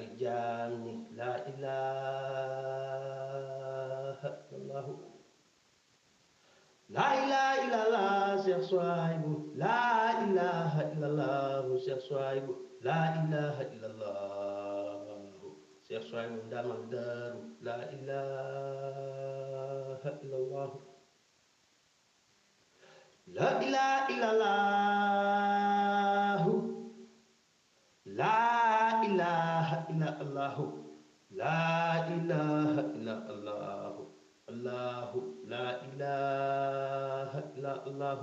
yaakaari jaam ñi laa ilaha illallah laa ilaha illallah Cheikh Souhaïbou laa ilaha illallah Cheikh Souhaïbou laa ilaha illallah Cheikh Souhaïbou ndamal daaru laa ilaha illallah laa ilaha illallah laa ilaha illallah laa ilaha illallah allahu laa ilaha illallah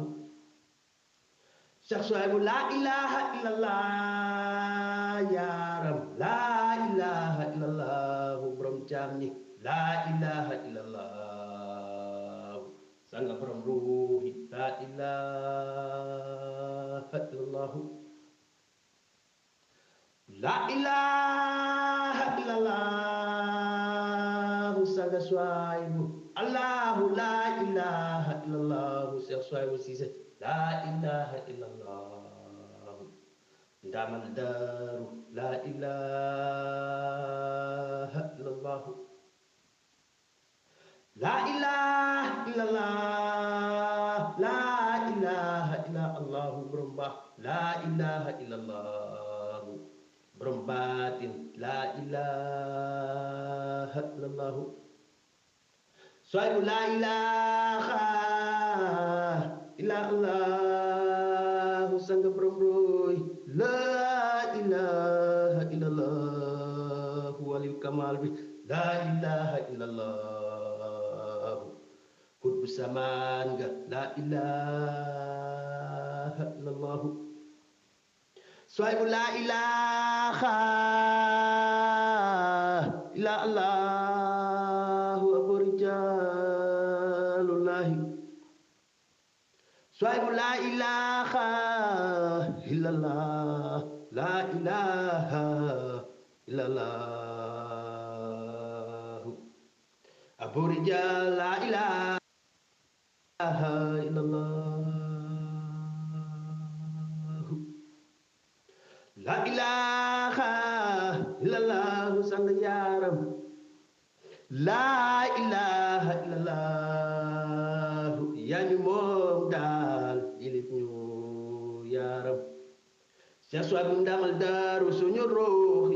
Cheikh Souhaïbou laa ilaha illallah yaaram laa ilaha illallah borom jaam ñi laa ilaha illallah sanga borom ruuhi laa ilaha illallah laa ilaha illallah sanga Souhaïbou allahu laa ilaha illallah Cheikh Souhaïbou Cissé laa ilaha illallah ndamal daaru laa ilaha illallah laa ilaha illallah laa ilaha illallah borom baax laa ilaha illallah borom baatin laa ilaha illallah Souhaïbou laa ilaha illallah sanga borom roy laa ilaha illallah walil kamal bi laa ilaha illallah kutbu samaan nga laa ilaha illallah Souhaïbou laa ilaha illallah abu rijalullahi Souhaïbou laa ilaha illallah laa ilaha illallah abu rijal laa ilaha illallah laa ilaha illallah sang yaaram laa ilaha illallah yaa ñu moom daal yilif ñu yaaram Cheikh Souhaïbou ndamal daaru suñu ruux